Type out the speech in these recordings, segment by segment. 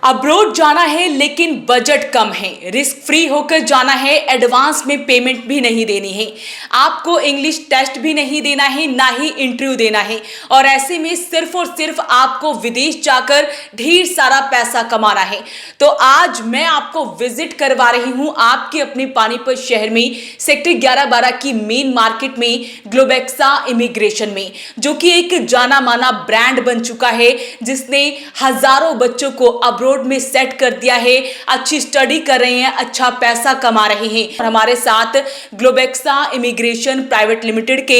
Abroad जाना है लेकिन बजट कम है, रिस्क फ्री होकर जाना है, एडवांस में पेमेंट भी नहीं देनी है, आपको इंग्लिश टेस्ट भी नहीं देना है, ना ही इंटरव्यू देना है। और ऐसे में सिर्फ और सिर्फ आपको विदेश जाकर ढेर सारा पैसा कमाना है। तो आज मैं आपको विजिट करवा रही हूं आपके अपने पानीपत शहर में सेक्टर 11-12 की मेन मार्केट में ग्लोबेक्सा इमिग्रेशन में, जो कि एक जाना माना ब्रांड बन चुका है, जिसने हजारों बच्चों को अब्रॉड में सेट कर दिया है, अच्छी स्टडी कर रहे हैं, अच्छा पैसा कमा रहे हैं। और हमारे साथ ग्लोबेक्सा इमिग्रेशन प्राइवेट लिमिटेड के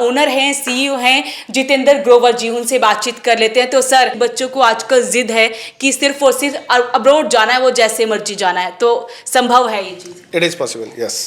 ओनर हैं, सीईओ हैं जितेंद्र ग्रोवर जी, उनसे बातचीत कर लेते हैं। तो सर, बच्चों को आजकल जिद है कि सिर्फ और सिर्फ अब्रॉड जाना है, वो जैसे मर्जी जाना है, तो संभव है ये चीज? It is possible, yes.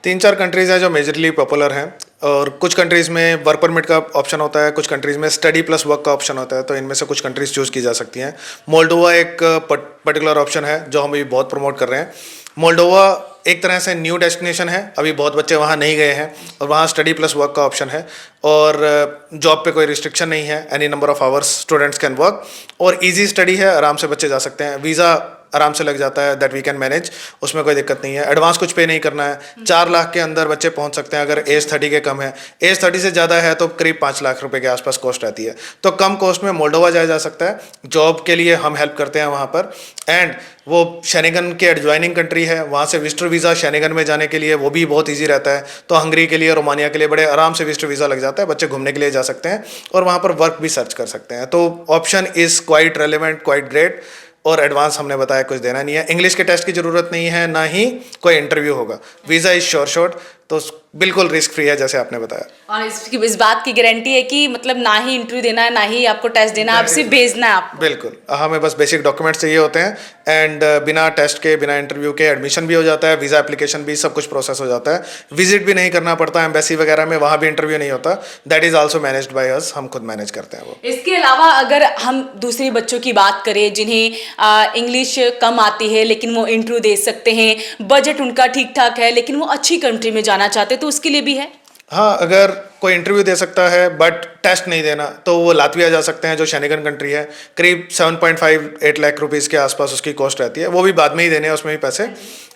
3-4 countries हैं जो मेजरली पॉपुलर हैं, और कुछ कंट्रीज़ में वर्क परमिट का ऑप्शन होता है, कुछ कंट्रीज़ में स्टडी प्लस वर्क का ऑप्शन होता है। तो इनमें से कुछ कंट्रीज़ चूज़ की जा सकती हैं। मोल्डोवा एक पर्टिकुलर ऑप्शन है जो हम अभी बहुत प्रमोट कर रहे हैं। मोल्डोवा एक तरह से न्यू डेस्टिनेशन है, अभी बहुत बच्चे वहाँ नहीं गए हैं, और वहाँ स्टडी प्लस वर्क का ऑप्शन है, और जॉब पे कोई रिस्ट्रिक्शन नहीं है, any number of hours students can work, और इजी स्टडी है, आराम से बच्चे जा सकते हैं। वीज़ा आराम से लग जाता है, दैट वी कैन मैनेज, उसमें कोई दिक्कत नहीं है। एडवांस कुछ पे नहीं करना है। 4 लाख के अंदर बच्चे पहुंच सकते हैं अगर एज 30 के कम है। एज 30 से ज़्यादा है तो करीब 5 लाख रुपए के आसपास कॉस्ट आती है। तो कम कॉस्ट में मोल्डोवा जाया जा सकता है। जॉब के लिए हम हेल्प करते हैं वहाँ पर, एंड वो शेनेगन के एडजॉइनिंग कंट्री है, वहाँ से विजिटर वीज़ा शेनेगन में जाने के लिए वो भी बहुत ईजी रहता है। तो हंगरी के लिए, रोमानिया के लिए बड़े आराम से विजिटर वीज़ा लग जाता है, बच्चे घूमने के लिए जा सकते हैं और वहाँ पर वर्क भी सर्च कर सकते हैं। तो option is quite relevant, quite great. और एडवांस हमने बताया कुछ देना नहीं है, इंग्लिश के टेस्ट की ज़रूरत नहीं है, ना ही कोई इंटरव्यू होगा। वीज़ा इज़ श्योर शॉट, तो बिल्कुल रिस्क फ्री है जैसे आपने बताया। और इस बात की गारंटी है कि मतलब ना ही इंटरव्यू देना है, ना ही आपको टेस्ट देना है, आप सिर्फ भेजना है आपको। बिल्कुल, हमें बस बेसिक डॉक्यूमेंट्स चाहिए होते हैं, एंड बिना टेस्ट के, बिना इंटरव्यू के एडमिशन भी हो जाता है, वीज़ा एप्लीकेशन भी, सब कुछ प्रोसेस हो जाता है। विजिट भी नहीं करना पड़ता एम्बेसी वगैरह में, वहाँ भी इंटरव्यू नहीं होता। That is also managed by us, हम खुद मैनेज करते हैं वो। इसके अलावा अगर हम दूसरे बच्चों की बात करें जिन्हें इंग्लिश कम आती है लेकिन वो इंटरव्यू दे सकते हैं, बजट उनका ठीक ठाक है, लेकिन वो अच्छी कंट्री में जाना चाहते हैं, तो उसके लिए भी है? हाँ, अगर कोई इंटरव्यू दे सकता है बट टेस्ट नहीं देना, तो वो लातविया जा सकते हैं जो शेनेगन कंट्री है। करीब 7.58 लाख रुपीज़ के आसपास उसकी कॉस्ट रहती है, वो भी बाद में ही देने हैं उसमें भी पैसे।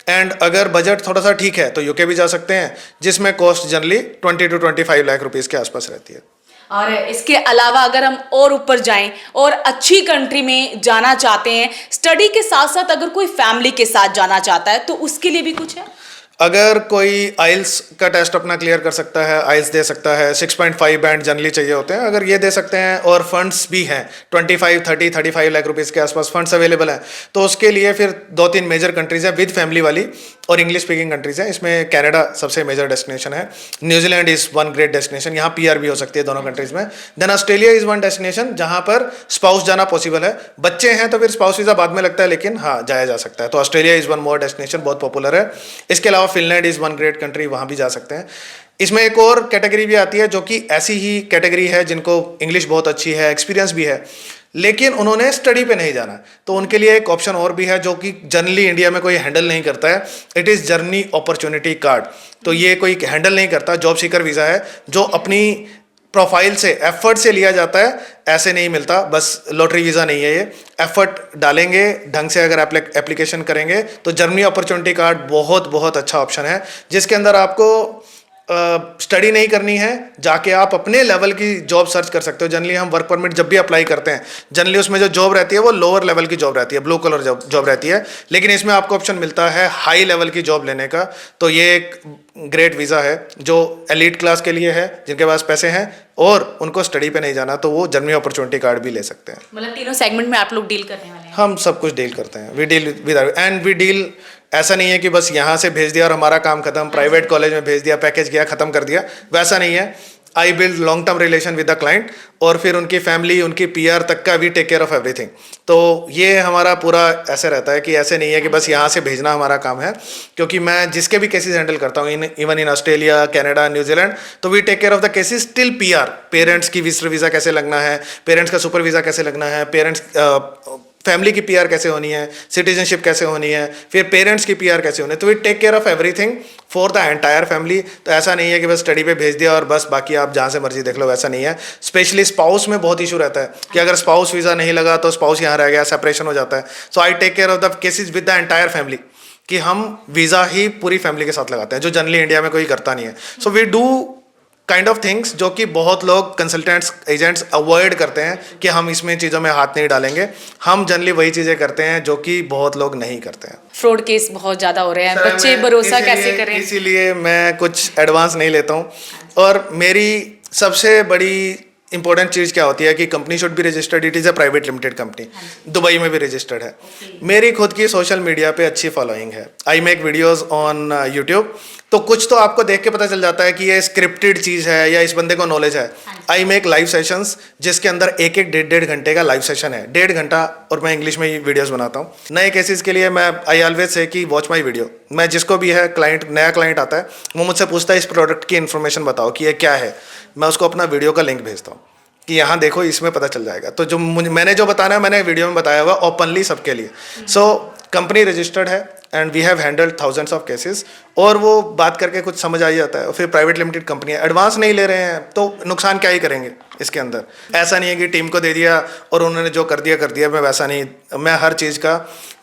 एंड अगर बजट थोड़ा सा ठीक है तो यूके भी जा सकते हैं, जिसमें cost generally 20 to 25 lakh rupees के आसपास रहती है। और इसके अलावा अगर हम और ऊपर जाएं और अच्छी कंट्री में जाना चाहते हैं, स्टडी के साथ साथ अगर कोई फैमिली के साथ जाना चाहता है, तो उसके लिए भी कुछ है? अगर कोई आइल्स का टेस्ट अपना क्लियर कर सकता है, आइल्स दे सकता है, 6.5 बैंड जनरली चाहिए होते हैं, अगर ये दे सकते हैं और फंड्स भी हैं, 25, 30, 35 लाख रुपीज़ के आसपास फंड्स अवेलेबल हैं, तो उसके लिए फिर 2-3 मेजर कंट्रीज़ हैं विद फैमिली वाली, और इंग्लिश स्पीकिंग कंट्रीज़ हैं। इसमें कनाडा सबसे मेजर डेस्टिनेशन है, New Zealand is one great destination, यहाँ पीआर भी हो सकती है दोनों कंट्रीज़ में। Then Australia is one destination जहाँ पर स्पाउस जाना पॉसिबल है। बच्चे हैं तो फिर स्पाउस वीज़ा बाद में लगता है, लेकिन हाँ, जाया जा सकता है। तो Australia is one more destination, बहुत पॉपुलर है। इसके अलावा Finland is one great country, वहाँ भी जा सकते हैं। इसमें एक और कैटेगरी भी आती है जो कि ऐसी ही कैटेगरी है जिनको इंग्लिश बहुत अच्छी है, एक्सपीरियंस भी है, लेकिन उन्होंने स्टडी पे नहीं जाना, तो उनके लिए एक ऑप्शन और भी है जो कि जनरली इंडिया में कोई हैंडल नहीं करता है। It is journey opportunity card. तो ये कोई हैंडल नहीं करता, जॉब सीकर वीज़ा है जो अपनी प्रोफाइल से, एफर्ट से लिया जाता है, ऐसे नहीं मिलता, बस लॉटरी वीज़ा नहीं है ये। एफर्ट डालेंगे ढंग से, अगर एप्लीकेशन करेंगे तो जर्नी अपॉर्चुनिटी कार्ड बहुत बहुत अच्छा ऑप्शन है, जिसके अंदर आपको स्टडी नहीं करनी है, जाके आप अपने लेवल की जॉब सर्च कर सकते हो। जनरली हम वर्क परमिट जब भी अप्लाई करते हैं, जनरली उसमें जो जॉब रहती है वो लोअर लेवल की जॉब रहती है, ब्लू कलर जॉब रहती है, लेकिन इसमें आपको ऑप्शन मिलता है हाई लेवल की जॉब लेने का। तो ये एक ग्रेट वीज़ा है जो एलीट क्लास के लिए है, जिनके पास पैसे हैं और उनको स्टडी पे नहीं जाना, तो वो जर्नी अपॉर्चुनिटी कार्ड भी ले सकते हैं। मतलब तीनों सेगमेंट में आप लोग डील करने वाले हैं? हम सब कुछ डील करते हैं, we deal with, and we deal, ऐसा नहीं है कि बस यहाँ से भेज दिया और हमारा काम खत्म, प्राइवेट कॉलेज में भेज दिया, पैकेज गया, खत्म कर दिया, वैसा नहीं है। I build long term relation with the client, और फिर उनकी फैमिली, उनकी पीआर तक का we take care of everything. तो ये हमारा पूरा ऐसे रहता है कि ऐसे नहीं है कि बस यहाँ से भेजना हमारा काम है, क्योंकि मैं जिसके भी केसेस हैंडल करता हूँ, even in Australia, Canada, New Zealand, तो we take care of the cases till PR. Parents की विजिटर वीज़ा कैसे लगना है, पेरेंट्स का सुपर वीज़ा कैसे लगना है, पेरेंट्स फैमिली की पीआर कैसे होनी है, सिटीजनशिप कैसे होनी है, फिर पेरेंट्स की पीआर कैसे होनी है। तो we take care of everything for the entire family. तो ऐसा नहीं है कि बस स्टडी पे भेज दिया और बस बाकी आप जहाँ से मर्जी देख लो, वैसा नहीं है। स्पेशली स्पाउस में बहुत इशू रहता है कि अगर स्पाउस वीज़ा नहीं लगा तो स्पाउस यहाँ रह गया, सेपरेशन हो जाता है। So I take care of the cases with the entire family कि हम वीज़ा ही पूरी फैमिली के साथ लगाते हैं, जो जनरली इंडिया में कोई करता नहीं है। So we do kind of things जो कि बहुत लोग कंसल्टेंट्स एजेंट्स अवॉइड करते हैं कि हम इसमें चीज़ों में हाथ नहीं डालेंगे। हम जनरली वही चीज़ें करते हैं जो कि बहुत लोग नहीं करते हैं। फ्रॉड केस बहुत ज्यादा हो रहे हैं, सर, बच्चे मैं भरोसा कैसे करें? इसीलिए मैं कुछ एडवांस नहीं लेता हूँ। और मेरी सबसे बड़ी इंपॉर्टेंट चीज़ क्या होती है कि company should be registered, it is a private limited company, Dubai में भी रजिस्टर्ड है। मेरी खुद की सोशल मीडिया पे अच्छी फॉलोइंग है, I make videos on YouTube. तो कुछ तो आपको देख के पता चल जाता है कि ये स्क्रिप्टेड चीज़ है या इस बंदे को नॉलेज है। आई मेक लाइव सेशंस जिसके अंदर एक एक डेढ़ घंटे का लाइव सेशन है, 1.5 घंटा, और मैं इंग्लिश में वीडियोस बनाता हूँ। नए केसेस के लिए मैं आई ऑलवेज से कि वॉच माई वीडियो। मैं जिसको भी है क्लाइंट, नया क्लाइंट आता है, वो मुझसे पूछता है इस प्रोडक्ट की इन्फॉर्मेशन बताओ कि ये क्या है। मैं उसको अपना वीडियो का लिंक भेजता हूँ कि यहाँ देखो, इसमें पता चल जाएगा। तो जो मैंने जो बताना है मैंने वीडियो में बताया हुआ ओपनली सबके लिए। सो कंपनी रजिस्टर्ड है and we have handled thousands of cases. और वो बात करके कुछ समझ आ ही जाता है। और फिर प्राइवेट लिमिटेड कंपनी है, एडवांस नहीं ले रहे हैं तो नुकसान क्या ही करेंगे इसके अंदर। ऐसा नहीं है कि टीम को दे दिया और उन्होंने जो कर दिया। मैं वैसा नहीं, मैं हर चीज़ का,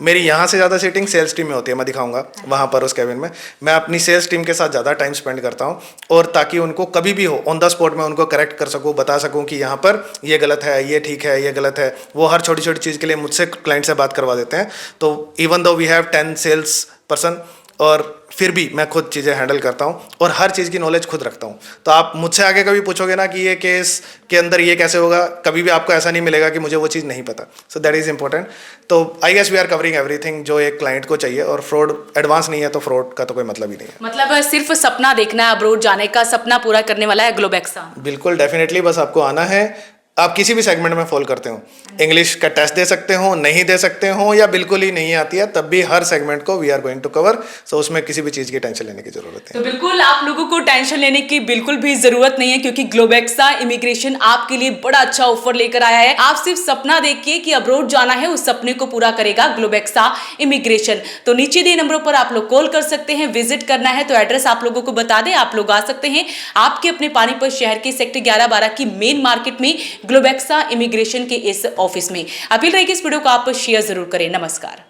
मेरी यहाँ से ज़्यादा सीटिंग सेल्स टीम में होती है, मैं दिखाऊंगा वहाँ पर उस कैबिन में। मैं अपनी सेल्स टीम के साथ ज़्यादा टाइम स्पेंड करता हूँ, और ताकि उनको कभी भी हो ऑन द स्पॉट मैं उनको करेक्ट कर सकूँ, बता सकूँ कि यहाँ पर ये गलत है, ये ठीक है, ये गलत है। वो हर छोटी छोटी चीज़ के लिए मुझसे क्लाइंट से बात करवा देते हैं। तो even though we have 10 sales person, और फिर भी मैं खुद चीज़ें हैंडल करता हूँ और हर चीज़ की नॉलेज खुद रखता हूँ। तो आप मुझसे आगे कभी पूछोगे ना कि ये केस के अंदर ये कैसे होगा, कभी भी आपको ऐसा नहीं मिलेगा कि मुझे वो चीज़ नहीं पता। So that is important. तो I guess we are covering everything जो एक क्लाइंट को चाहिए। और फ्रॉड एडवांस नहीं है तो फ्रॉड का तो कोई मतलब ही नहीं है। मतलब सिर्फ सपना देखना है, अब्रोड जाने का सपना पूरा करने वाला है ग्लोबेक्सा। बिल्कुल, डेफिनेटली, बस आपको आना है। आप किसी भी सेगमेंट में फॉल करते हो, इंग्लिश का टेस्ट दे सकते हो, नहीं दे सकते हो, या बिल्कुल ही नहीं आती है, तब भी हर सेगमेंट को we are going to cover. So उसमें किसी भी चीज़ की टेंशन लेने की जरूरत है। तो बिल्कुल आप लोगों को टेंशन लेने की बिल्कुल भी जरूरत नहीं है, क्योंकि ग्लोबेक्सा इमिग्रेशन आपके लिए बड़ा अच्छा ऑफर लेकर आया है। आप सिर्फ सपना देखिए कि अब्रोड जाना है, उस सपने को पूरा करेगा ग्लोबेक्सा इमिग्रेशन। तो नीचे दिए नंबरों पर आप लोग कॉल कर सकते हैं, विजिट करना है तो एड्रेस आप लोगों को बता दें, आप लोग आ सकते हैं आपके अपने पानीपत शहर के सेक्टर 11-12 की मेन मार्केट में ग्लोबेक्सा इमिग्रेशन के इस ऑफिस में। अपील रहेगी इस वीडियो को आप शेयर जरूर करें। नमस्कार।